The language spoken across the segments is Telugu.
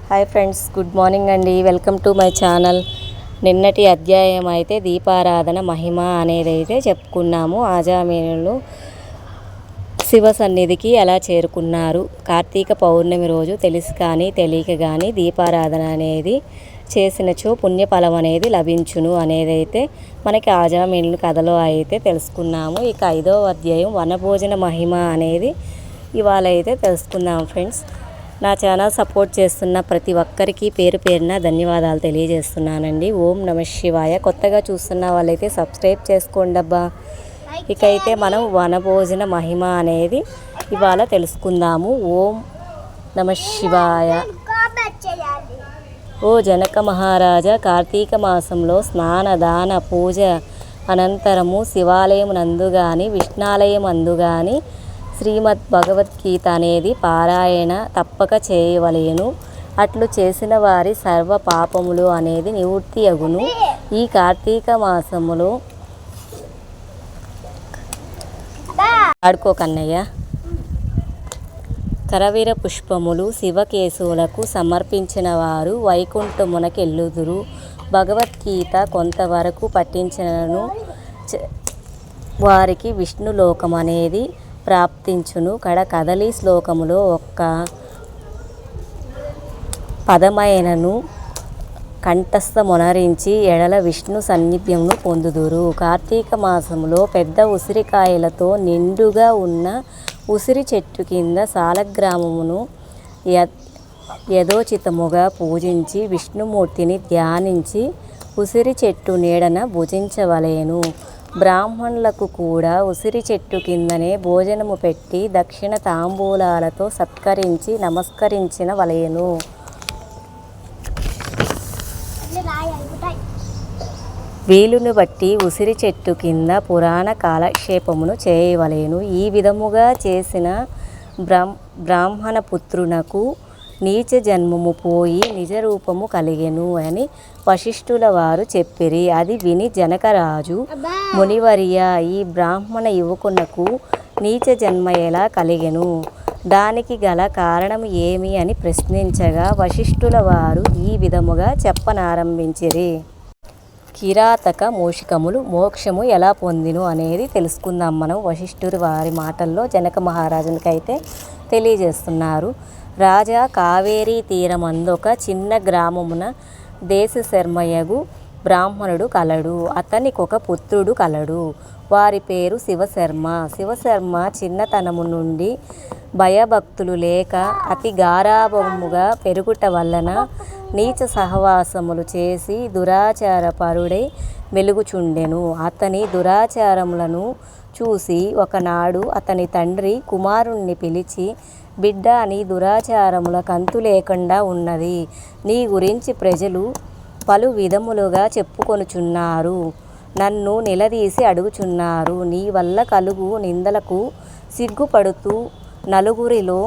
హాయ్ ఫ్రెండ్స్, గుడ్ మార్నింగ్ అండి. Welcome to my channel. నిన్నటి అధ్యాయం అయితే దీపారాధన మహిమ అనేది అయితే చెప్పుకున్నాము. ఆజామీనులు శివ సన్నిధికి ఎలా చేరుకున్నారు, కార్తీక పౌర్ణమి రోజు తెలిసి కానీ తెలియక కానీ దీపారాధన అనేది చేసినచో పుణ్యఫలం అనేది లభించును అనేదైతే మనకి ఆజామీనుల కథలో అయితే తెలుసుకున్నాము. ఇక 5వ అధ్యాయం వనభోజన మహిమ అనేది ఇవాళ అయితే తెలుసుకుందాం ఫ్రెండ్స్. నా ఛానల్ సపోర్ట్ చేస్తున్న ప్రతి ఒక్కరికి పేరు పేరున ధన్యవాదాలు తెలియజేస్తున్నానండి. ఓం నమ శివాయ. కొత్తగా చూస్తున్న వాళ్ళైతే సబ్స్క్రైబ్ చేసుకోండి అబ్బా. ఇకైతే మనం వనభోజన మహిమ అనేది ఇవాళ తెలుసుకుందాము. ఓం నమ శివాయ. ఓ జనక మహారాజా, కార్తీక మాసంలో స్నాన దాన పూజ అనంతరము శివాలయం నందు కానీ విష్ణాలయం అందు కానీ శ్రీమద్ భగవద్గీత అనేది పారాయణ తప్పక చేయవలెను. అట్లు చేసిన వారి సర్వ పాపములు అనేది నివృత్తి అగును. ఈ కార్తీక మాసములో ఆడుకోకన్నయ్య కరవీర పుష్పములు శివకేశవులకు సమర్పించిన వారు వైకుంఠమునకెళ్ళుదురు. భగవద్గీత కొంతవరకు పఠించినను వారికి విష్ణులోకం అనేది ప్రాప్తించును. కదలి శ్లోకములో ఒక్క పదమైనను కంఠస్థమునరించి ఎడల విష్ణు సన్నిధ్యమును పొందుదురు. కార్తీక మాసములో పెద్ద ఉసిరికాయలతో నిండుగా ఉన్న ఉసిరి చెట్టు కింద సాలగ్రామమును యథోచితముగా పూజించి విష్ణుమూర్తిని ధ్యానించి ఉసిరి చెట్టు నీడన భుజించవలెను. బ్రాహ్మణులకు కూడా ఉసిరి చెట్టు కిందనే భోజనము పెట్టి దక్షిణ తాంబూలాలతో సత్కరించి నమస్కరించిన వలెను. వీలును బట్టి ఉసిరి చెట్టు కింద పురాణ కాలక్షేపమును చేయవలెను. ఈ విధముగా చేసిన బ్రాహ్మణ పుత్రునకు నీచ జన్మము పోయి నిజరూపము కలిగెను అని వశిష్ఠుల వారు చెప్పిరి. అది విని జనకరాజు, మునివర్య, ఈ బ్రాహ్మణ యువకునకు నీచ జన్మ ఎలా కలిగెను, దానికి గల కారణం ఏమి అని ప్రశ్నించగా వశిష్ఠుల వారు ఈ విధముగా చెప్పనారంభించిరి. కిరాతక మూషికములు మోక్షము ఎలా పొందిను అనేది తెలుసుకుందాం మనం. వశిష్ఠుడి వారి మాటల్లో జనక మహారాజునికి అయితే తెలియజేస్తున్నారు. రాజా, కావేరీ తీరమందొక చిన్న గ్రామమున దేశశర్మయగు బ్రాహ్మణుడు కలడు. అతనికొక పుత్రుడు కలడు. వారి పేరు శివశర్మ. శివశర్మ చిన్నతనము నుండి భయభక్తులు లేక అతి గారాభముగా పెరుగుట వలన నీచ సహవాసములు చేసి దురాచార పరుడై వెలుగుచుండెను. అతని దురాచారములను చూసి ఒకనాడు అతని తండ్రి కుమారుణ్ణి పిలిచి, బిడ్డ, నీ దురాచారముల కంతు లేకుండా ఉన్నది. నీ గురించి ప్రజలు పలు విధములుగా చెప్పుకొనుచున్నారు. నన్ను నిలదీసి అడుగుచున్నారు. నీ వల్ల కలుగు నిందలకు సిగ్గుపడుతూ నలుగురిలో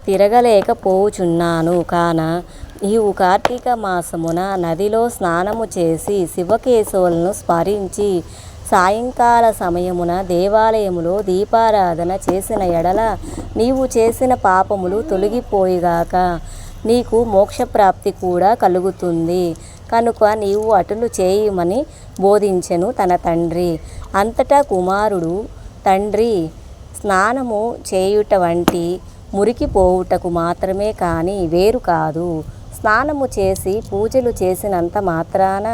తిరగలేకపోవుచున్నాను. కాన నీవు కార్తీక మాసమున నదిలో స్నానము చేసి శివకేశవులను స్మరించి సాయంకాల సమయమున దేవాలయములో దీపారాధన చేసిన ఎడల నీవు చేసిన పాపములు తొలగిపోయిగాక నీకు మోక్షప్రాప్తి కూడా కలుగుతుంది. కనుక నీవు అటులు చేయమని బోధించెను తన తండ్రి. అంతటా కుమారుడు, తండ్రి, స్నానము చేయుట వంటి మురికి పోవుటకు మాత్రమే కానీ వేరు కాదు. స్నానము చేసి పూజలు చేసినంత మాత్రాన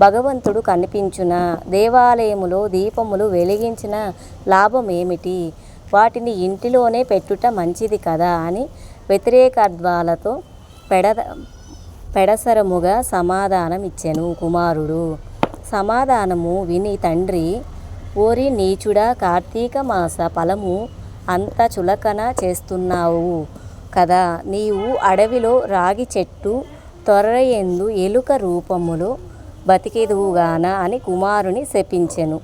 భగవంతుడు కనిపించునా? దేవాలయములో దీపములు వెలిగించిన లాభమేమిటి? వాటిని ఇంటిలోనే పెట్టుట మంచిది కదా అని వ్యతిరేకార్థాలతో పెడసరముగా సమాధానం ఇచ్చెను కుమారుడు. సమాధానము విని తండ్రి, ఓరి నీచుడా, కార్తీక మాస ఫలము అంత చులకన చేస్తున్నావు కదా. నీవు అడవిలో రాగి చెట్టు తొర్రయందు ఎలుక రూపములో బతికెదువుగాన అని కుమారుని శపించెను.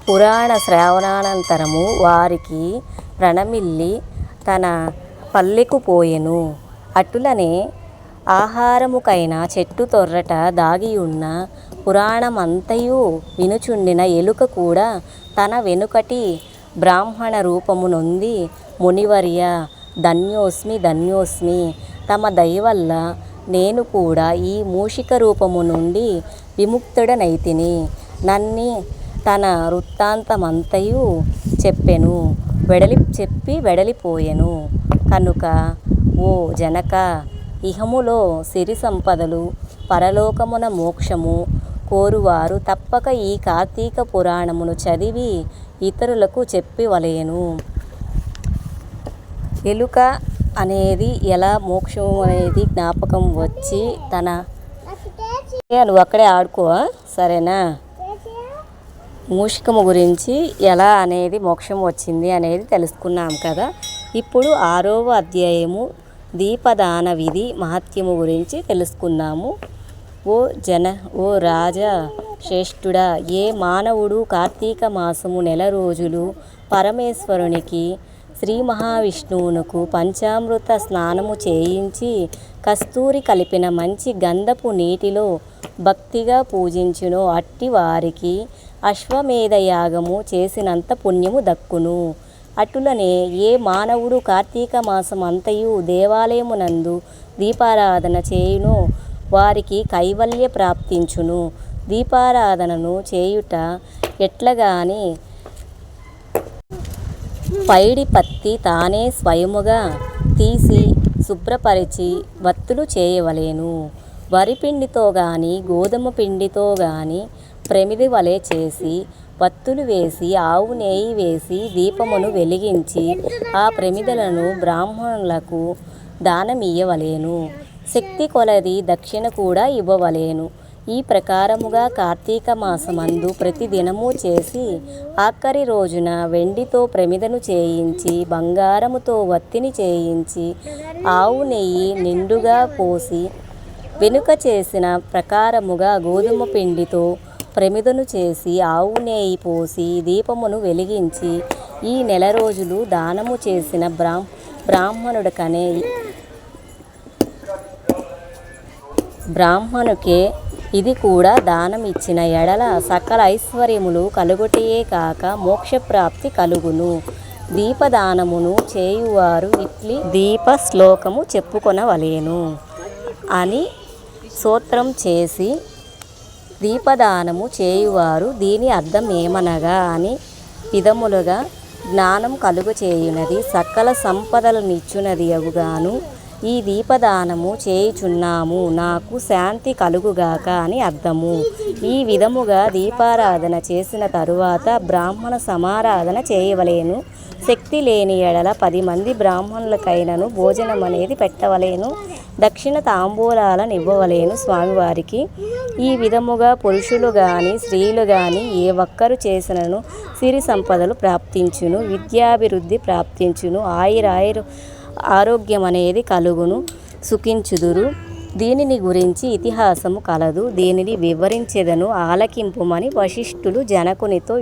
పురాణ శ్రవణానంతరము వారికి ప్రణమిల్లి తన పల్లెకు పోయెను. అటులనే ఆహారముకైన చెట్టు తొర్రట దాగియున్న పురాణమంతయు వినుచుండిన ఎలుక కూడా తన వెనుకటి బ్రాహ్మణ రూపము నొంది, మునివర్య, ధన్యోస్మి ధన్యోస్మి, తమ దయవల్ల నేను కూడా ఈ మూషిక రూపము నుండి విముక్తుడనైతిని నన్ని తన వృత్తాంతమంతయు చెప్పి వెడలిపోయెను. కనుక ఓ జనక, ఇహములో సిరి సంపదలు, పరలోకమున మోక్షము కోరువారు తప్పక ఈ కార్తీక పురాణమును చదివి ఇతరులకు చెప్పవలెను. ఎలుక అనేది ఎలా మోక్షం అనేది జ్ఞాపకం వచ్చి నువ్వు అక్కడే ఆడుకో, సరేనా? మూషికము గురించి ఎలా అనేది మోక్షం వచ్చింది అనేది తెలుసుకున్నాం కదా. ఇప్పుడు 6వ అధ్యాయము దీపదాన విధి మహత్యము గురించి తెలుసుకుందాము. ఓ రాజా శ్రేష్ఠుడా, ఏ మానవుడు కార్తీక మాసము నెల రోజులు పరమేశ్వరునికి శ్రీ మహావిష్ణువునకు పంచామృత స్నానము చేయించి కస్తూరి కలిపిన మంచి గంధపు నీటిలో భక్తిగా పూజించునో అట్టి వారికి అశ్వమేధ యాగము చేసినంత పుణ్యము దక్కును. అటులనే ఏ మానవుడు కార్తీక మాసం అంతయు దేవాలయమునందు దీపారాధన చేయునో వారికి కైవల్య ప్రాప్తించును. దీపారాధనను చేయుట ఎట్లగాని పైడి పత్తి తానే స్వయముగా తీసి శుభ్రపరిచి వత్తులు చేయవలెను. వరిపిండితో గాని గోధుమ పిండితో గాని ప్రమిది వలె చేసి వత్తులు వేసి ఆవు నెయ్యి వేసి దీపమును వెలిగించి ఆ ప్రమిదలను బ్రాహ్మణులకు దానమియ్యవలెను. శక్తి కొలది దక్షిణ కూడా ఇవ్వవలెను. ఈ ప్రకారముగా కార్తీక మాసమందు ప్రతిదినము చేసి ఆఖరి రోజున వెండితో ప్రమిదను చేయించి బంగారముతో వత్తిని చేయించి ఆవు నెయ్యి నిండుగా పోసి వెనుక చేసిన ప్రకారముగా గోధుమ పిండితో ప్రమిదను చేసి ఆవు నెయ్యి పోసి దీపమును వెలిగించి ఈ నెల రోజులు దానము చేసిన బ్రాహ్మణుకే ఇది కూడా దానం ఇచ్చిన ఎడల సకల ఐశ్వర్యములు కలుగుటయే కాక మోక్షప్రాప్తి కలుగును. దీపదానమును చేయువారు ఇట్లి దీప శ్లోకము చెప్పుకొనవలెను అని స్తోత్రం చేసి దీపదానము చేయువారు దీని అర్థం ఏమనగా అని విధములుగా జ్ఞానం కలుగచేయునది, సకల సంపదలనిచ్చునది అగుగాను. ఈ దీపదానము చేయుచున్నాము, నాకు శాంతి కలుగుగాక అని అర్థము. ఈ విధముగా దీపారాధన చేసిన తరువాత బ్రాహ్మణ సమారాధన చేయవలెను. శక్తి లేని ఎడల 10 మంది బ్రాహ్మణులకైనను భోజనం అనేది పెట్టవలెను. దక్షిణ తాంబూలాలను ఇవ్వవలెను స్వామివారికి. ఈ విధముగా పురుషులు గాని స్త్రీలు గాని ఏ ఒక్కరు చేసినను సిరి సంపదలు ప్రాప్తించును, విద్యాభివృద్ధి ప్రాప్తించును, ఆరోగ్యం అనేది కలుగును, సుఖించుదురు. దీనిని గురించి ఇతిహాసము కలదు, దీనిని వివరించెదను ఆలకింపుమని వశిష్ఠులు జనకునితో